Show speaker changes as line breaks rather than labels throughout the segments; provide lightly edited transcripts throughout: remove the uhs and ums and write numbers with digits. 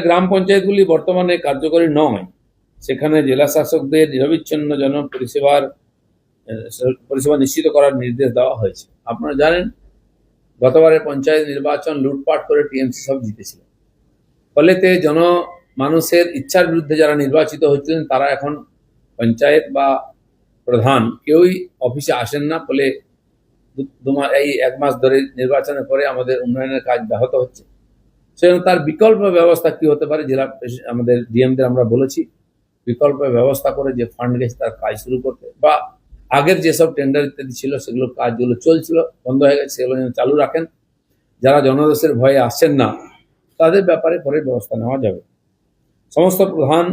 গ্রাম পঞ্চায়েতগুলি বর্তমানে কার্যকরী নয়, সেখানে জেলা শাসকদের নিরবিচ্ছিন্ন পরিষেবা নিশ্চিত করার নির্দেশ দেওয়া হয়েছে। আপনারা জানেন গতবারের পঞ্চায়েত নির্বাচন লুটপাট করে টিএমসি সব জিতেছিল, ফলেতে মানুষের ইচ্ছার বিরুদ্ধে যারা নির্বাচিত হচ্ছিলেন তারা এখন পঞ্চায়েত বা প্রধান কেউই অফিসে আসেন না। ফলে এই 1 মাস ধরে নির্বাচনের পরে আমাদের উন্নয়নের কাজ ব্যাহত হচ্ছে। সেজন্য তার বিকল্প ব্যবস্থা কি হতে পারে, আমাদের ডিএমদের আমরা বলেছি বিকল্প ব্যবস্থা করে যে ফান্ড গেছে তার কাজ শুরু করতে, বা আগের যেসব টেন্ডার ইত্যাদি ছিল সেগুলোর কাজগুলো চলছিল বন্ধ হয়ে গেছে সেগুলো যেন চালু রাখেন। যারা জনাদেশের ভয়ে আসছেন না তাদের ব্যাপারে পরে ব্যবস্থা নেওয়া যাবে। সমস্ত প্রধান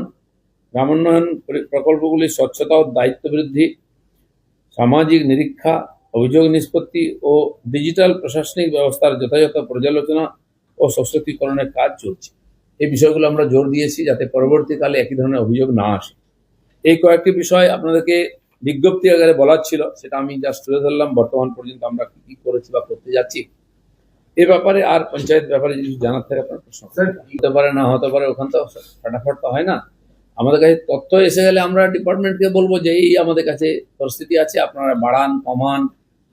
গ্রামোন্নয়ন প্রকল্পগুলির স্বচ্ছতা ও দায়িত্ব বৃদ্ধি, সামাজিক নিরীক্ষা, অভিযোগ নিষ্পত্তি ও ডিজিটাল প্রশাসনিক ব্যবস্থার যথাযথ পর্যালোচনা ও সশক্তিকরণের কাজ চলছে। এই বিষয়গুলো আমরা জোর দিয়েছি যাতে পরবর্তীকালে একই ধরনের অভিযোগ না আসে। এই কয়েকটি বিষয় আপনাদেরকে বিজ্ঞপ্তি আকারে বলার ছিল, সেটা আমি জাস্ট তুলে ধরলাম। বর্তমান পর্যন্ত আমরা কি কি করেছি বা করতে যাচ্ছি এ ব্যাপারে আর পঞ্চায়েত ব্যাপারে যদি জানার থাকে আপনার প্রশ্ন হতে পারে, না হতে পারে, ওখান তো ফটাফট তো হয় না। আমাদের কাছে তথ্য এসে গেলে আমরা ডিপার্টমেন্টকে বলবো যে এই আমাদের কাছে পরিস্থিতি আছে, আপনারা বাড়ান কমান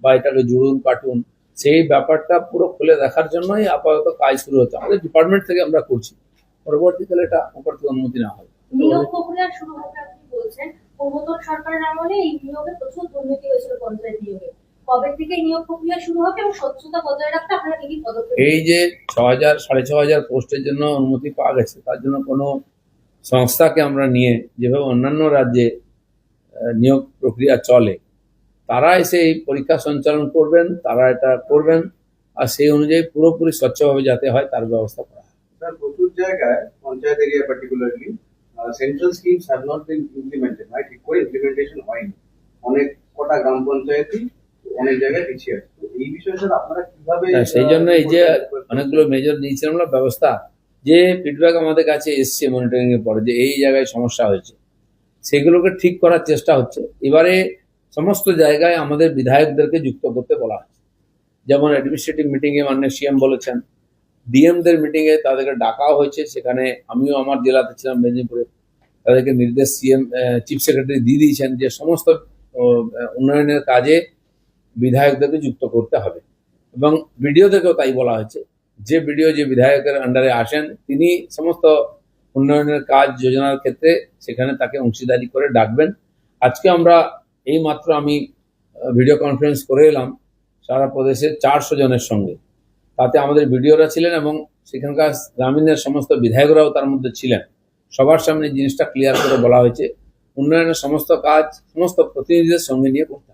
বা এটাকে জুড়ুন কাটুন। সেই ব্যাপারটা পুরো খুলে দেখার জন্যই আপাতত কাজ শুরু হচ্ছে। আমাদের ডিপার্টমেন্ট থেকে আমরা করছি, পরবর্তীকালে এটা উপর থেকে অনুমতি না হয়।
নিয়োগ প্রক্রিয়া শুরু হবে আপনি বলছেন, পূর্বতন সরকারের আমলে এই নিয়োগে প্রচুর দুর্নীতি হয়েছিল পঞ্চায়েত নিয়োগে। কবে থেকে নিয়োগ প্রক্রিয়া শুরু হবে এবং স্বচ্ছতা বজায় রাখতে আপনারা কি কি পদক্ষেপ?
এই যে 6,000 6,500 পোস্টের জন্য অনুমতি পাওয়া গেছে, তার জন্য কোনো সংস্থাকে আমরা নিয়ে যেভাবে অন্যান্য রাজ্যে নিয়োগ প্রক্রিয়া চলে তারা এসে এই পরীক্ষা সঞ্চালন করবেন, তারা এটা করবেন, আর সেই অনুযায়ী পুরোপুরি স্বচ্ছভাবে যাতে হয় তার ব্যবস্থা করা হয়।
স্যার, প্রচুর জায়গায় panchayat area particularly central schemes have not been implemented, right? ঠিক করে ইমপ্লিমেন্টেশন হয়নি। অনেক কটা গ্রাম পঞ্চায়েতই অনেক জায়গায় পিছিয়ে আছে। তো এই বিষয়ে স্যার আপনারা কিভাবে?
সেই জন্য এই যে অনেকগুলো মেজর নিয়েছিলাম আমরা ব্যবস্থা, যে ফিডব্যাক আমাদের কাছে এসছে মনিটরিং এর পরে যে এই জায়গায় সমস্যা হয়েছে সেগুলোকে ঠিক করার চেষ্টা হচ্ছে। এবারে সমস্ত জায়গায় আমাদের বিধায়কদেরকে যুক্ত করতে বলা হচ্ছে। যেমন অ্যাডমিনিস্ট্রেটিভ মিটিংয়ে মাননীয় সিএম বলেছেন, ডিএমদের মিটিংয়ে তাদেরকে ডাকাও হয়েছে। সেখানে আমিও আমার জেলাতে ছিলাম মেদিনীপুরে, তাদেরকে নির্দেশ সিএম চিফ সেক্রেটারি দিয়ে দিয়েছেন যে সমস্ত উন্নয়নের কাজে বিধায়কদেরকে যুক্ত করতে হবে। এবং বিডিওদেরকেও তাই বলা হয়েছে, যে বিডিও যে বিধায়কের আন্ডারে আসেন তিনি সমস্ত উন্নয়নের কাজ যোজনার ক্ষেত্রে সেখানে তাকে অংশীদারি করে ডাকবেন। আজকে আমরা এই মাত্র আমি ভিডিও কনফারেন্স করে এলাম সারা প্রদেশের 400 জনের সঙ্গে, তাতে আমাদের বিডিওরা ছিলেন এবং সেখানকার গ্রামীণের সমস্ত বিধায়করাও তার মধ্যে ছিলেন। সবার সামনে জিনিসটা ক্লিয়ার করে বলা হয়েছে উন্নয়নের সমস্ত কাজ সমস্ত প্রতিনিধিদের সঙ্গে নিয়ে করতে